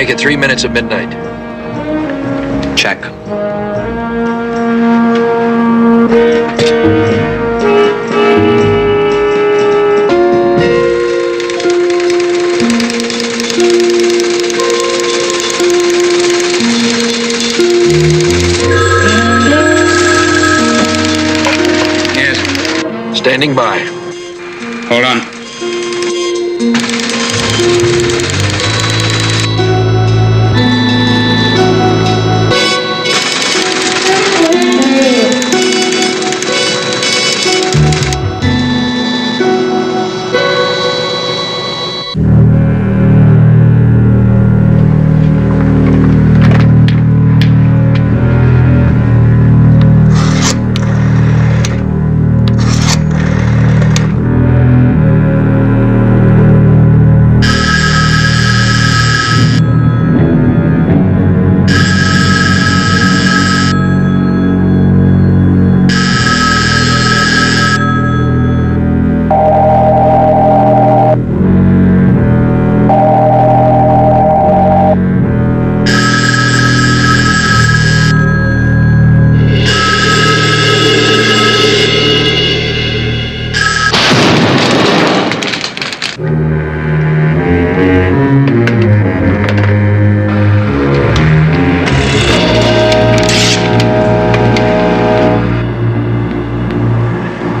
make it 3 minutes of midnight. Check. Yes. Standing by. Hold on.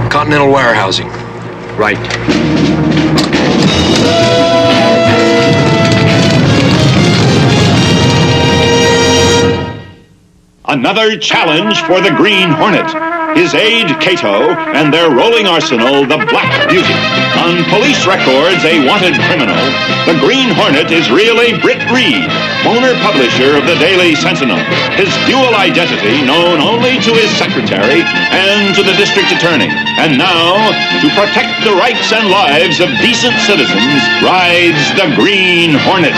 Continental warehousing. Right. Another challenge for the Green Hornet. His aide, Cato, and their rolling arsenal, the Black Beauty. On police records, a wanted criminal. The Green Hornet is really Britt Reed, owner publisher of the Daily Sentinel. His dual identity known only to his secretary and to the district attorney. And now, to protect the rights and lives of decent citizens, rides the Green Hornet.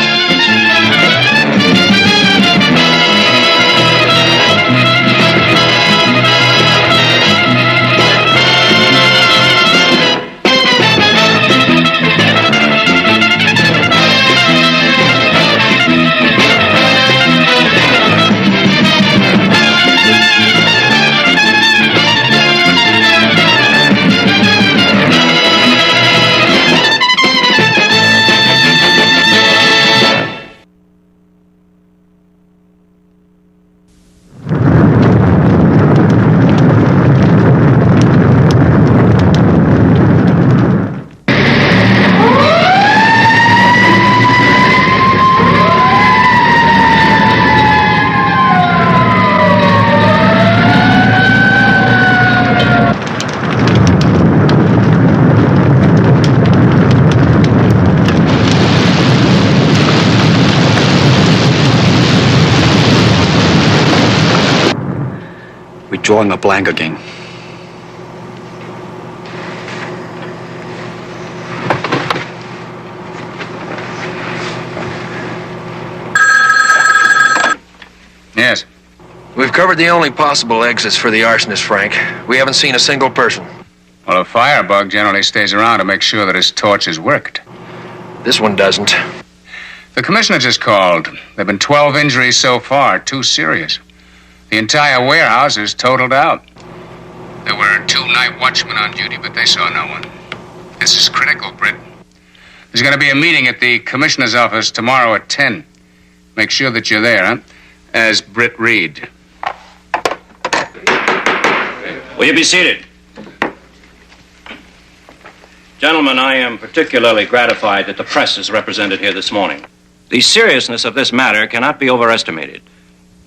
Drawing a blank again. Yes. We've covered the only possible exits for the arsonist, Frank. We haven't seen a single person. Well, a firebug generally stays around to make sure that his torch is worked. This one doesn't. The commissioner just called. There have been 12 injuries so far, 2 serious. The entire warehouse is totaled out. There were 2 night watchmen on duty, but they saw no one. This is critical, Britt. There's going to be a meeting at the commissioner's office tomorrow at 10. Make sure that you're there, huh? As Britt Reed. Will you be seated? Gentlemen, I am particularly gratified that the press is represented here this morning. The seriousness of this matter cannot be overestimated.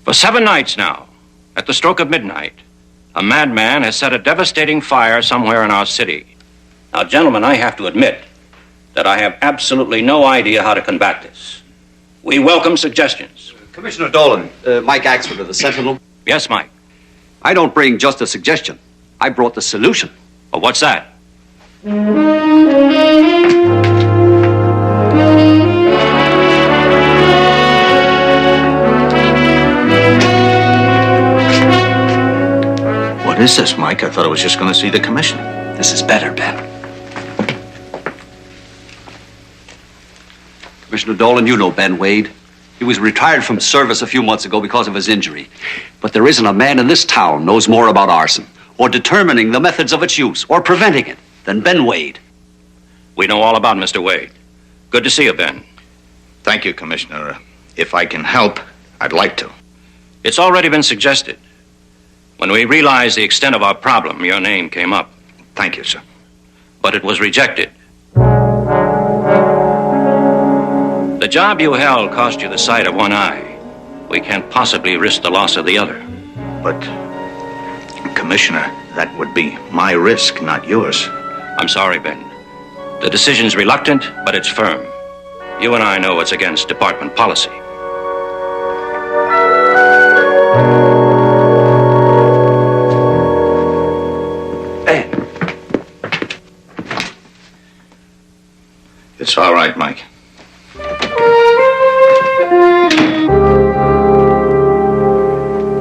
For 7 nights now, at the stroke of midnight, a madman has set a devastating fire somewhere in our city. Now, gentlemen, I have to admit that I have absolutely no idea how to combat this. We welcome suggestions. Commissioner Dolan, Mike Axford of the Sentinel. Yes, Mike. I don't bring just a suggestion. I brought the solution. Well, what's that? What is this, Mike? I thought I was just going to see the commissioner. This is better, Ben. Commissioner Dolan, you know Ben Wade. He was retired from service a few months ago because of his injury. But there isn't a man in this town knows more about arson, or determining the methods of its use, or preventing it, than Ben Wade. We know all about Mr. Wade. Good to see you, Ben. Thank you, Commissioner. If I can help, I'd like to. It's already been suggested. When we realized the extent of our problem, your name came up. Thank you, sir. But it was rejected. The job you held cost you the sight of one eye. We can't possibly risk the loss of the other. But, Commissioner, that would be my risk, not yours. I'm sorry, Ben. The decision's reluctant, but it's firm. You and I know it's against department policy. Ben. It's all right, Mike.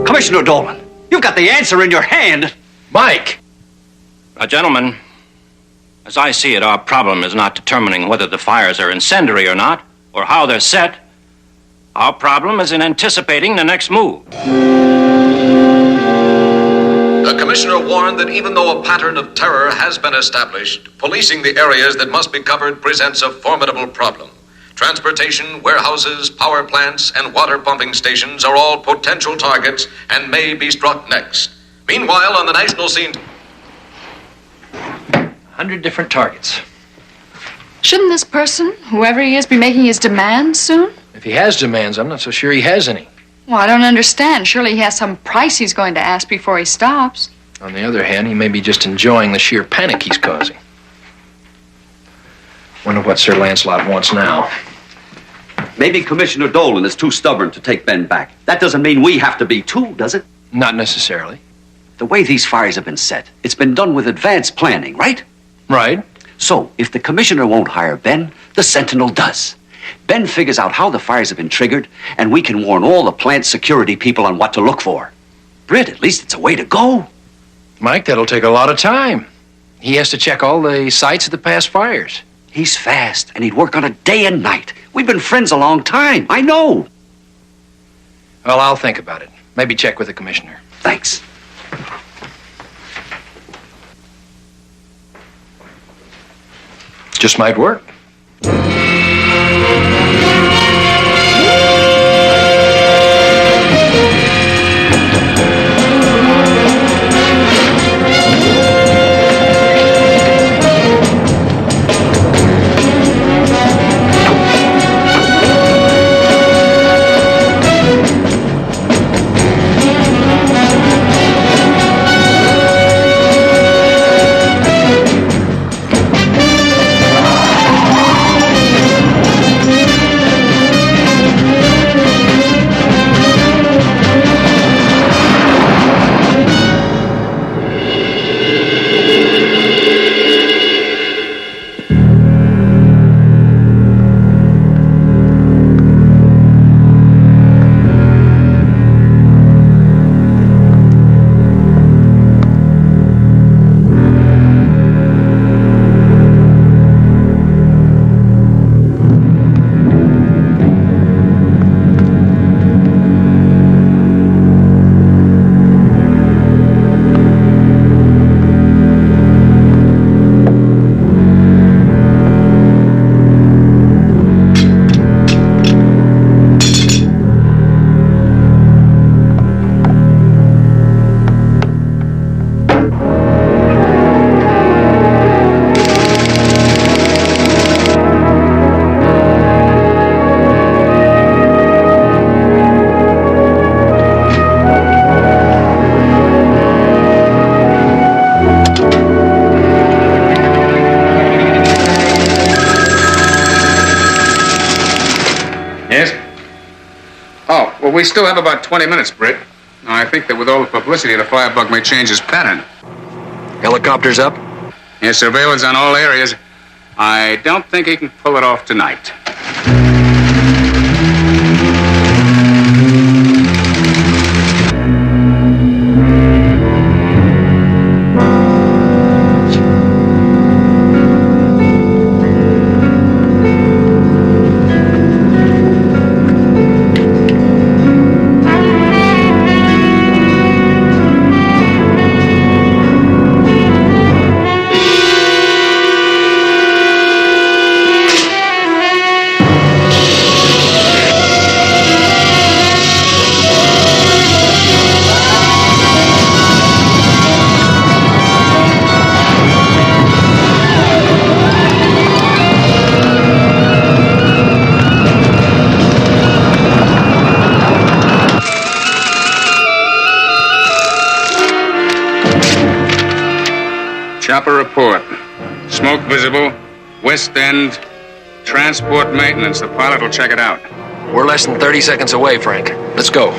Commissioner Dolan, you've got the answer in your hand. Mike! Now, gentlemen, as I see it, our problem is not determining whether the fires are incendiary or not, or how they're set. Our problem is in anticipating the next move. The commissioner warned that even though a pattern of terror has been established, policing the areas that must be covered presents a formidable problem. Transportation, warehouses, power plants, and water pumping stations are all potential targets and may be struck next. Meanwhile, on the national scene... 100 different targets. Shouldn't this person, whoever he is, be making his demands soon? If he has demands, I'm not so sure he has any. Well, I don't understand. Surely he has some price he's going to ask before he stops. On the other hand, he may be just enjoying the sheer panic he's causing. Wonder what Sir Lancelot wants now. Maybe Commissioner Dolan is too stubborn to take Ben back. That doesn't mean we have to be too, does it? Not necessarily. The way these fires have been set, it's been done with advanced planning, right? Right. So, if the commissioner won't hire Ben, the Sentinel does. Ben figures out how the fires have been triggered, and we can warn all the plant security people on what to look for. Britt, at least it's a way to go. Mike, that'll take a lot of time. He has to check all the sites of the past fires. He's fast, and he'd work on it day and night. We've been friends a long time. I know. Well, I'll think about it. Maybe check with the commissioner. Thanks. Just might work. Well, we still have about 20 minutes, Britt. I think that with all the publicity, the firebug may change his pattern. Helicopters up? Yes, surveillance on all areas. I don't think he can pull it off tonight. Chopper report. Smoke visible. West end. Transport maintenance. The pilot will check it out. We're less than 30 seconds away, Frank. Let's go.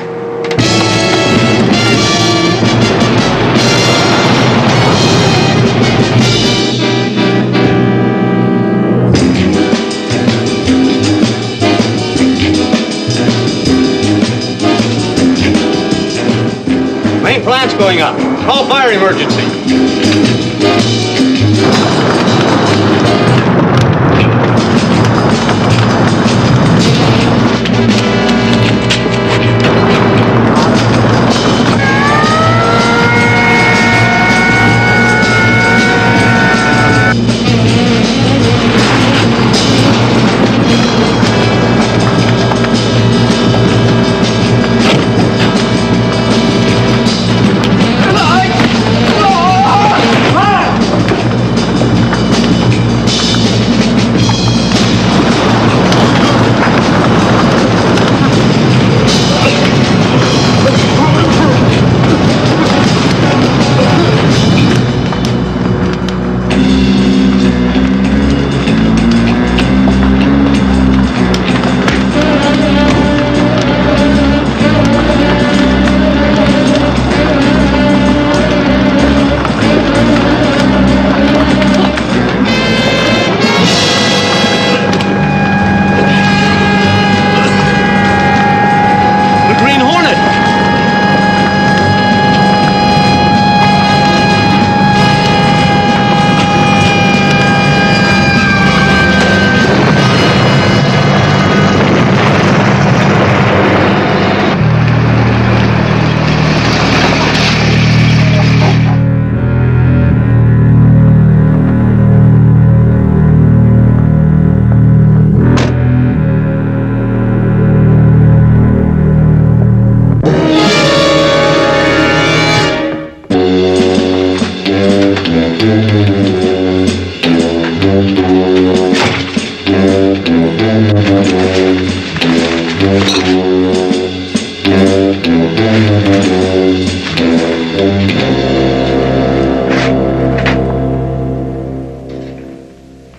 Main plant's going up. Call fire emergency.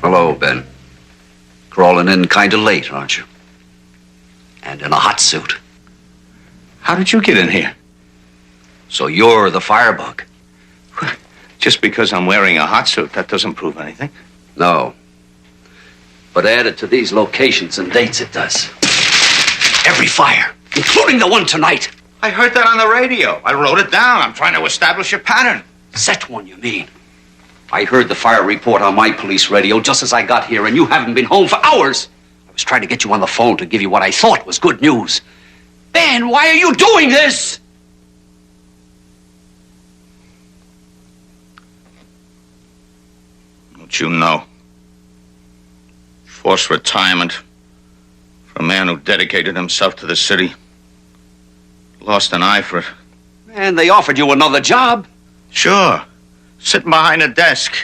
Hello, Ben. Crawling in kind of late, aren't you? And in a hot suit. How did you get in here? So you're the firebug? Just because I'm wearing a hot suit, that doesn't prove anything. No. But added to these locations and dates, it does. Every fire, including the one tonight. I heard that on the radio. I wrote it down. I'm trying to establish a pattern. Set one, you mean? I heard the fire report on my police radio just as I got here, and you haven't been home for hours. I was trying to get you on the phone to give you what I thought was good news. Ben, why are you doing this? Don't you know? Forced retirement for a man who dedicated himself to the city. Lost an eye for it. And they offered you another job. Sure. Sitting behind a desk,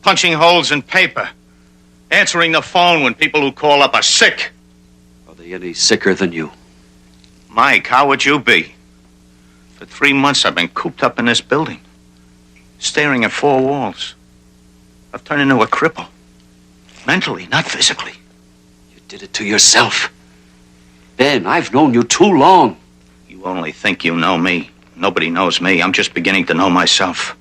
punching holes in paper, answering the phone when people who call up are sick. Are they any sicker than you? Mike, how would you be? For 3 months, I've been cooped up in this building, staring at four walls. I've turned into a cripple. Mentally, not physically. You did it to yourself. Ben, I've known you too long. You only think you know me. Nobody knows me. I'm just beginning to know myself.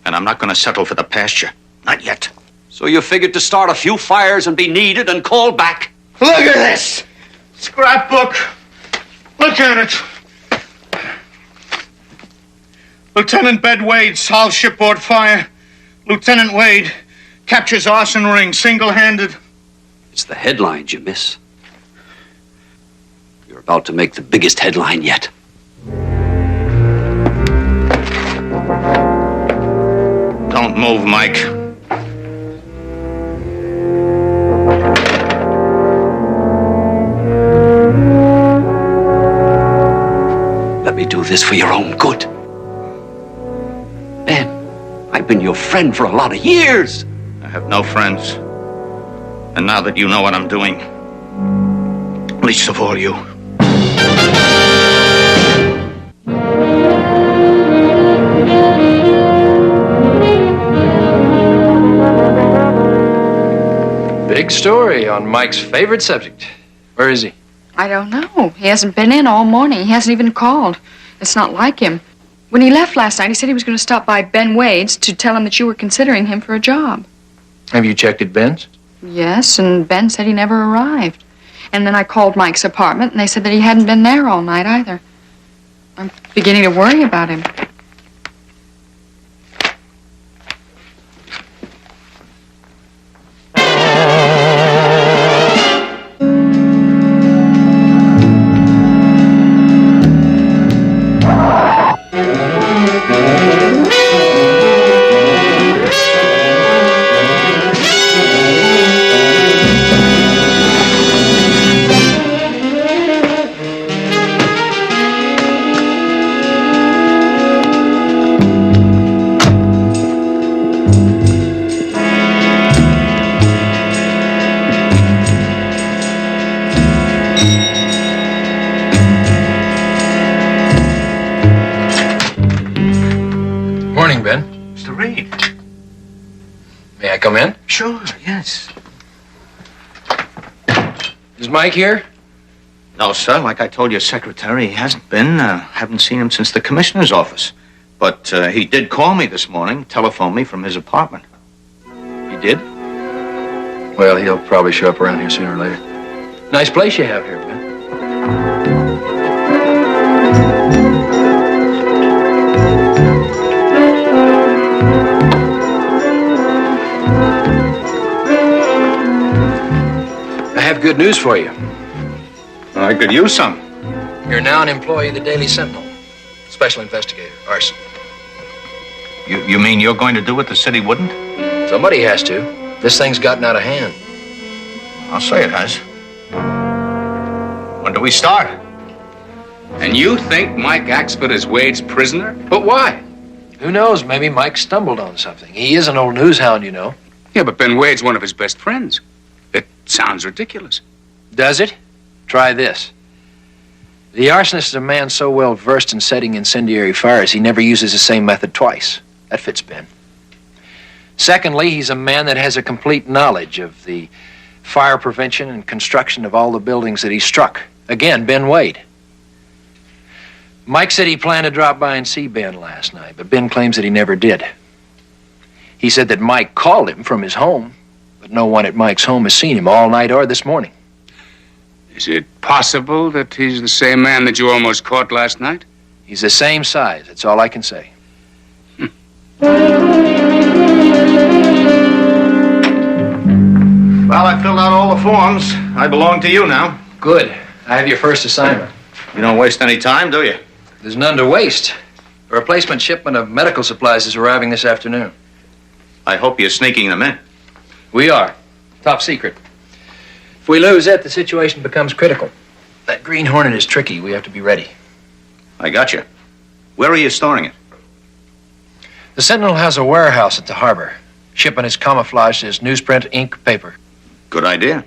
And I'm not going to settle for the pasture. Not yet. So you figured to start a few fires and be needed and called back? Look at this! Scrapbook. Look at it. Lieutenant Bed Wade solves shipboard fire. Lieutenant Wade captures arson ring single-handed. It's the headlines you miss. You're about to make the biggest headline yet. Don't move, Mike. Let me do this for your own good. Ben, I've been your friend for a lot of years. I have no friends. And now that you know what I'm doing, least of all you. Big story on Mike's favorite subject. Where is he? I don't know. He hasn't been in all morning. He hasn't even called. It's not like him. When he left last night, he said he was going to stop by Ben Wade's to tell him that you were considering him for a job. Have you checked at Ben's? Yes, and Ben said he never arrived. And then I called Mike's apartment, and they said that he hadn't been there all night either. I'm beginning to worry about him. Morning, Ben. Mr. Reed. May I come in? Sure, yes. Is Mike here? No, sir. Like I told your secretary, he hasn't been. Haven't seen him since the commissioner's office. But he did call me this morning, telephone me from his apartment. He did? Well, he'll probably show up around here sooner or later. Nice place you have here, Ben. I have good news for you. I could use some. You're now an employee of the Daily Sentinel. Special investigator, arson. You mean you're going to do what the city wouldn't? Somebody has to. This thing's gotten out of hand. I'll say it has. When do we start? And you think Mike Axford is Wade's prisoner? But why? Who knows? Maybe Mike stumbled on something. He is an old news hound, you know. Yeah, but Ben Wade's one of his best friends. It sounds ridiculous. Does it? Try this. The arsonist is a man so well versed in setting incendiary fires, he never uses the same method twice. That fits Ben. Secondly, he's a man that has a complete knowledge of the fire prevention and construction of all the buildings that he struck. Again, Ben Wade. Mike said he planned to drop by and see Ben last night, but Ben claims that he never did. He said that Mike called him from his home, but no one at Mike's home has seen him all night or this morning. Is it possible that he's the same man that you almost caught last night? He's the same size, that's all I can say. Well, I filled out all the forms. I belong to you now. Good. I have your first assignment. You don't waste any time, do you? There's none to waste. A replacement shipment of medical supplies is arriving this afternoon. I hope you're sneaking them in. We are. Top secret. If we lose it, the situation becomes critical. That Green Hornet is tricky. We have to be ready. I got you. Where are you storing it? The Sentinel has a warehouse at the harbor. Shipment is camouflaged as newsprint, ink, paper. Good idea.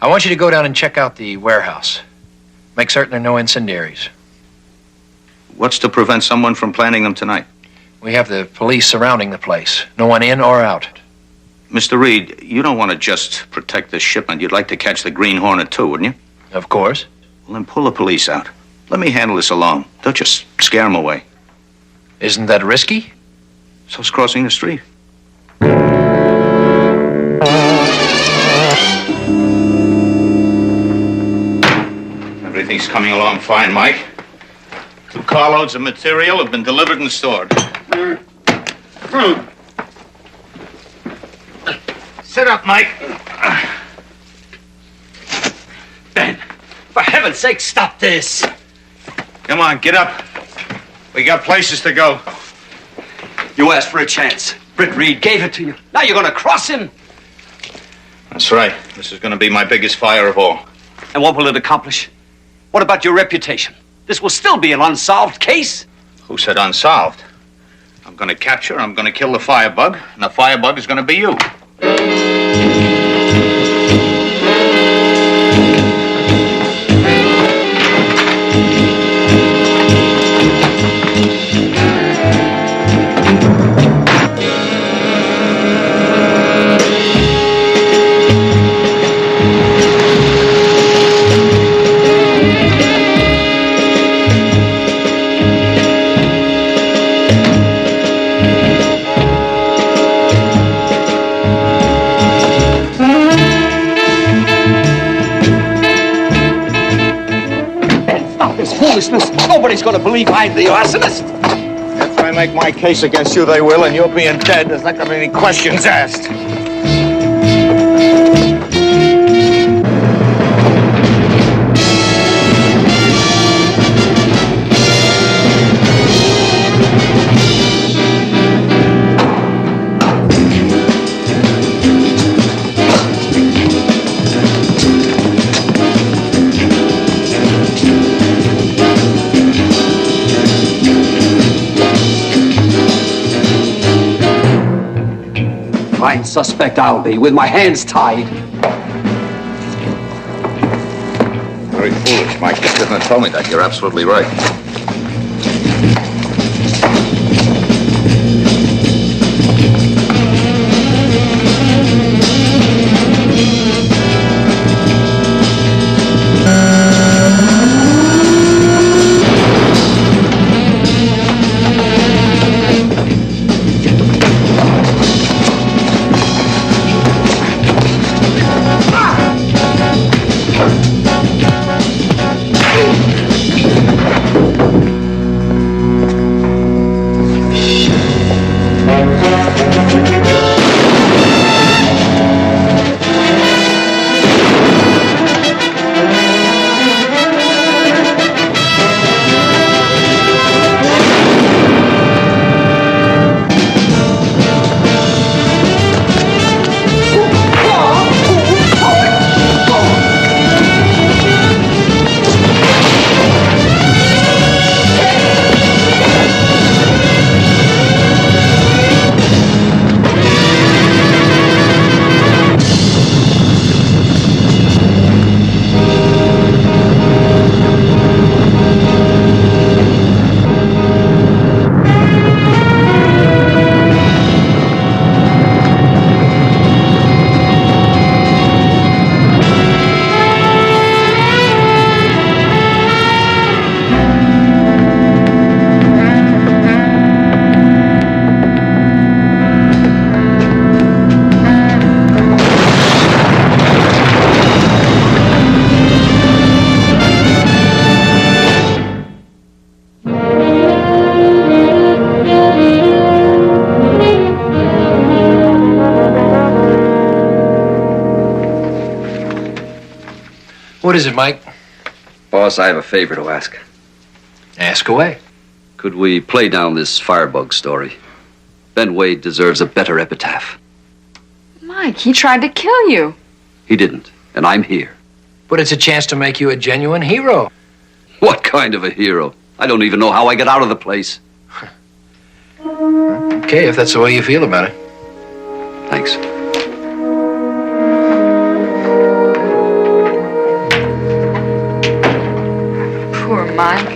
I want you to go down and check out the warehouse. Make certain there are no incendiaries. What's to prevent someone from planting them tonight? We have the police surrounding the place. No one in or out. Mr. Reed, you don't want to just protect this shipment. You'd like to catch the Green Hornet too, wouldn't you? Of course. Well, then pull the police out. Let me handle this alone. Don't just scare them away. Isn't that risky? So's crossing the street. Everything's coming along fine, Mike. 2 carloads of material have been delivered and stored. Sit up, Mike. Ben, for heaven's sake, stop this. Come on, get up. We got places to go. You asked for a chance. Britt Reed gave it to you. Now you're going to cross him. That's right. This is going to be my biggest fire of all. And what will it accomplish? What about your reputation? This will still be an unsolved case. Who said unsolved? I'm going to capture, I'm going to kill the firebug, and the firebug is going to be you. Nobody's gonna believe I'm the arsonist. If I make my case against you, they will, and you're being dead. There's not gonna be any questions asked. Prime suspect I'll be, with my hands tied. Very foolish, Mike. You shouldn't have told me that. You're absolutely right. What is it, Mike? Boss, I have a favor to ask. Ask away. Could we play down this firebug story? Ben Wade deserves a better epitaph. Mike, he tried to kill you. He didn't, and I'm here. But it's a chance to make you a genuine hero. What kind of a hero? I don't even know how I get out of the place. Okay, if that's the way you feel about it. Thanks. Poor Mike.